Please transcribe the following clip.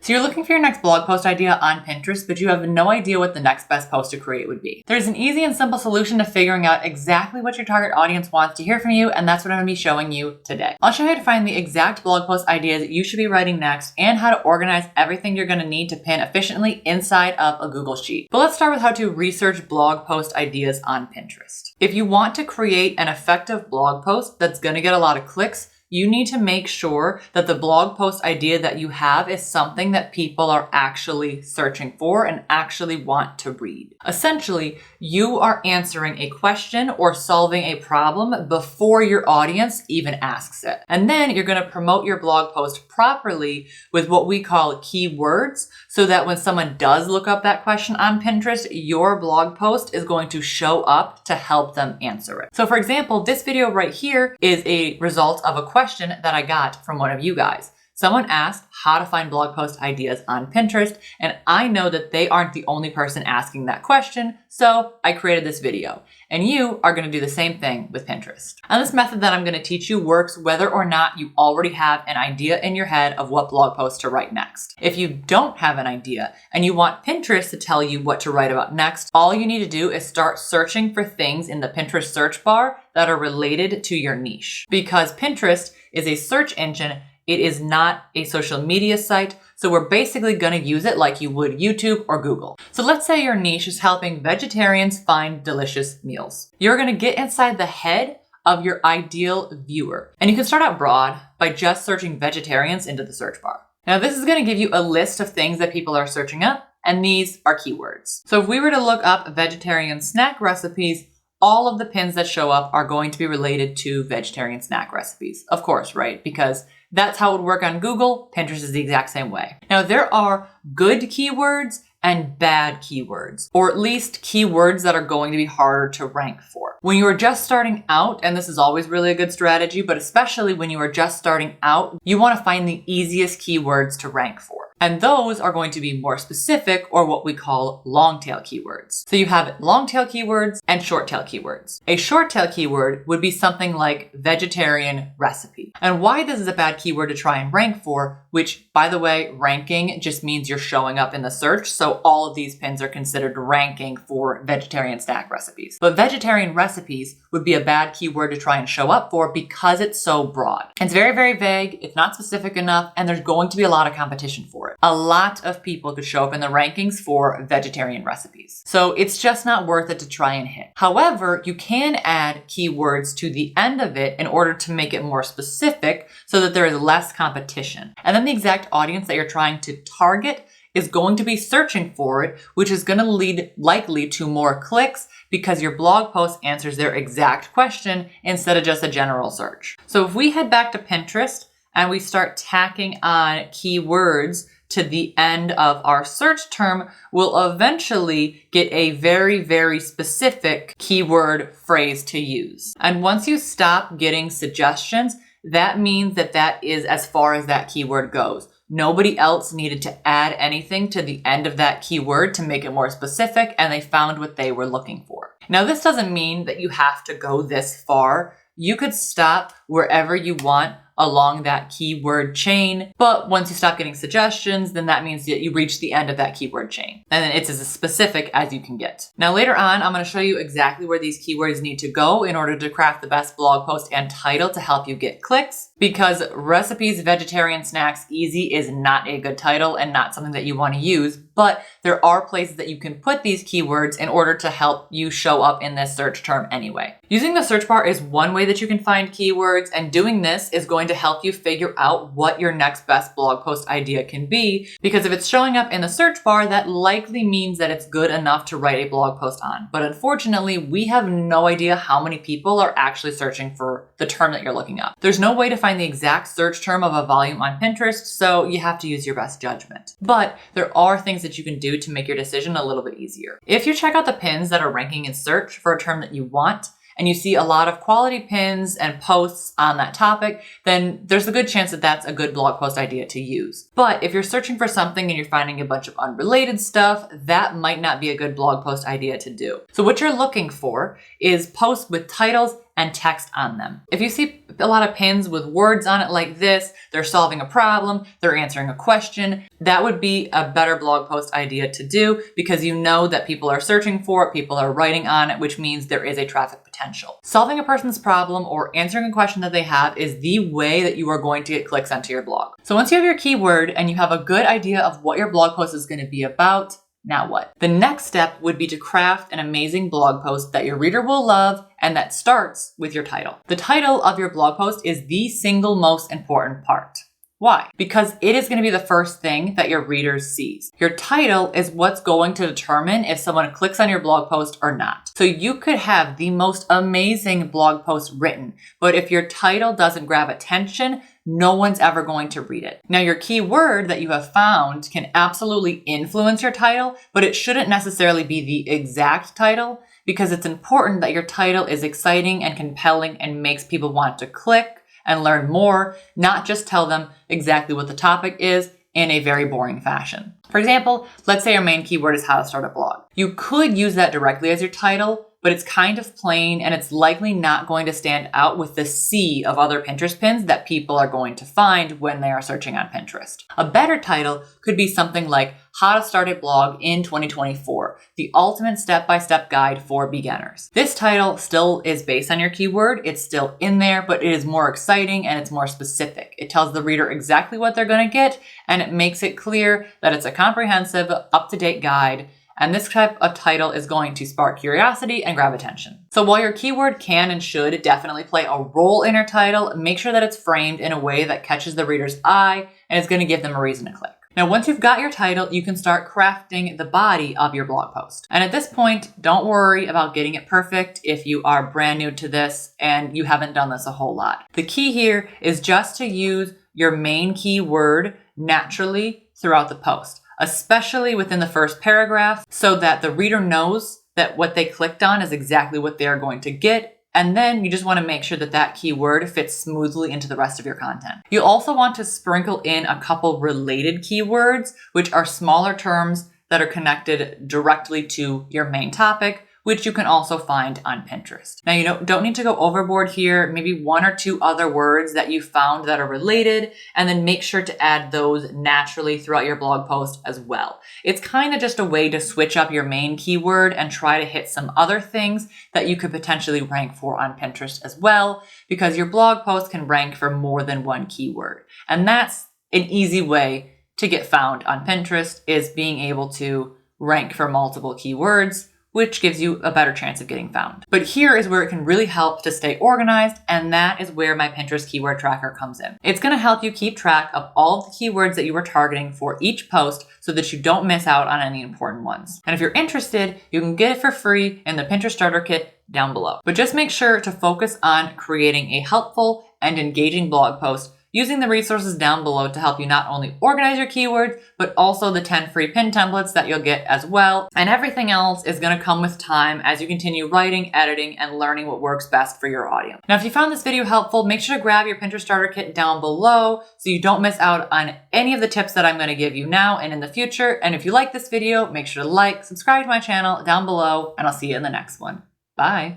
So you're looking for your next blog post idea on Pinterest, but you have no idea what the next best post to create would be. There's an easy and simple solution to figuring out exactly what your target audience wants to hear from you, and that's what I'm going to be showing you today. I'll show you how to find the exact blog post ideas that you should be writing next and how to organize everything you're going to need to pin efficiently inside of a Google Sheet. But let's start with how to research blog post ideas on Pinterest. If you want to create an effective blog post that's going to get a lot of clicks, you need to make sure that the blog post idea that you have is something that people are actually searching for and actually want to read. Essentially, you are answering a question or solving a problem before your audience even asks it. And then you're going to promote your blog post properly with what we call keywords, so that when someone does look up that question on Pinterest, your blog post is going to show up to help them answer it. So for example, this video right here is a result of a question that I got from one of you guys. Someone asked how to find blog post ideas on Pinterest, and I know that they aren't the only person asking that question, so I created this video. And you are going to do the same thing with Pinterest. And this method that I'm going to teach you works whether or not you already have an idea in your head of what blog post to write next. If you don't have an idea and you want Pinterest to tell you what to write about next, all you need to do is start searching for things in the Pinterest search bar that are related to your niche. Because Pinterest is a search engine, it is not a social media site, so we're basically going to use it like you would YouTube or Google. So let's say your niche is helping vegetarians find delicious meals. You're going to get inside the head of your ideal viewer. And you can start out broad by just searching vegetarians into the search bar. Now this is going to give you a list of things that people are searching up, and these are keywords. So if we were to look up vegetarian snack recipes, all of the pins that show up are going to be related to vegetarian snack recipes. Of course, right? Because that's how it would work on Google. Pinterest is the exact same way. Now, there are good keywords and bad keywords, or at least keywords that are going to be harder to rank for. When you are just starting out, and this is always really a good strategy, but especially when you are just starting out, you want to find the easiest keywords to rank for. And those are going to be more specific, or what we call long tail keywords. So you have long tail keywords and short tail keywords. A short tail keyword would be something like vegetarian recipe. And why this is a bad keyword to try and rank for, which by the way, ranking just means you're showing up in the search. So all of these pins are considered ranking for vegetarian snack recipes. But vegetarian recipes would be a bad keyword to try and show up for because it's so broad. It's very, very vague. It's not specific enough, and there's going to be a lot of competition for it. A lot of people could show up in the rankings for vegetarian recipes. So it's just not worth it to try and hit. However, you can add keywords to the end of it in order to make it more specific so that there is less competition. And then the exact audience that you're trying to target is going to be searching for it, which is going to lead likely to more clicks because your blog post answers their exact question instead of just a general search. So if we head back to Pinterest and we start tacking on keywords to the end of our search term, we'll eventually get a very, very specific keyword phrase to use. And once you stop getting suggestions, that means that that is as far as that keyword goes. Nobody else needed to add anything to the end of that keyword to make it more specific, and they found what they were looking for. Now, this doesn't mean that you have to go this far. You could stop wherever you want along that keyword chain, but once you stop getting suggestions, then that means that you reach the end of that keyword chain. And then it's as specific as you can get. Now later on, I'm going to show you exactly where these keywords need to go in order to craft the best blog post and title to help you get clicks, because recipes, vegetarian snacks, easy is not a good title and not something that you want to use, but there are places that you can put these keywords in order to help you show up in this search term anyway. Using the search bar is one way that you can find keywords, and doing this is going to help you figure out what your next best blog post idea can be, because if it's showing up in the search bar, that likely means that it's good enough to write a blog post on. But unfortunately, we have no idea how many people are actually searching for the term that you're looking up. There's no way to find the exact search term of a volume on Pinterest, so you have to use your best judgment. But there are things that you can do to make your decision a little bit easier. If you check out the pins that are ranking in search for a term that you want, and you see a lot of quality pins and posts on that topic, then there's a good chance that that's a good blog post idea to use. But if you're searching for something and you're finding a bunch of unrelated stuff, that might not be a good blog post idea to do. So what you're looking for is posts with titles and text on them. If you see a lot of pins with words on it like this, they're solving a problem, they're answering a question, that would be a better blog post idea to do because you know that people are searching for it, people are writing on it, which means there is a traffic potential. Solving a person's problem or answering a question that they have is the way that you are going to get clicks onto your blog. So once you have your keyword and you have a good idea of what your blog post is going to be about, now what? The next step would be to craft an amazing blog post that your reader will love and that starts with your title. The title of your blog post is the single most important part. Why? Because it is going to be the first thing that your reader sees. Your title is what's going to determine if someone clicks on your blog post or not. So you could have the most amazing blog post written, but if your title doesn't grab attention, no one's ever going to read it. Now, your keyword that you have found can absolutely influence your title, but it shouldn't necessarily be the exact title because it's important that your title is exciting and compelling and makes people want to click and learn more, not just tell them exactly what the topic is in a very boring fashion. For example, let's say your main keyword is how to start a blog. You could use that directly as your title, but it's kind of plain and it's likely not going to stand out with the sea of other Pinterest pins that people are going to find when they are searching on Pinterest. A better title could be something like How to Start a Blog in 2024, the ultimate step-by-step guide for beginners. This title still is based on your keyword, it's still in there, but it is more exciting and it's more specific. It tells the reader exactly what they're going to get and it makes it clear that it's a comprehensive, up-to-date guide. And this type of title is going to spark curiosity and grab attention. So while your keyword can and should definitely play a role in your title, make sure that it's framed in a way that catches the reader's eye and is going to give them a reason to click. Now, once you've got your title, you can start crafting the body of your blog post. And at this point, don't worry about getting it perfect if you are brand new to this and you haven't done this a whole lot. The key here is just to use your main keyword naturally throughout the post, especially within the first paragraph, so that the reader knows that what they clicked on is exactly what they are going to get. And then you just want to make sure that that keyword fits smoothly into the rest of your content. You also want to sprinkle in a couple related keywords, which are smaller terms that are connected directly to your main topic, which you can also find on Pinterest. Now, you don't need to go overboard here, maybe one or two other words that you found that are related, and then make sure to add those naturally throughout your blog post as well. It's kind of just a way to switch up your main keyword and try to hit some other things that you could potentially rank for on Pinterest as well, because your blog post can rank for more than one keyword. And that's an easy way to get found on Pinterest, is being able to rank for multiple keywords, which gives you a better chance of getting found. But here is where it can really help to stay organized, and that is where my Pinterest keyword tracker comes in. It's going to help you keep track of all of the keywords that you are targeting for each post so that you don't miss out on any important ones. And if you're interested, you can get it for free in the Pinterest Starter Kit down below. But just make sure to focus on creating a helpful and engaging blog post using the resources down below to help you not only organize your keywords, but also the 10 free pin templates that you'll get as well. And everything else is going to come with time as you continue writing, editing, and learning what works best for your audience. Now, if you found this video helpful, make sure to grab your Pinterest Starter Kit down below so you don't miss out on any of the tips that I'm going to give you now and in the future. And if you like this video, make sure to like, subscribe to my channel down below, and I'll see you in the next one. Bye.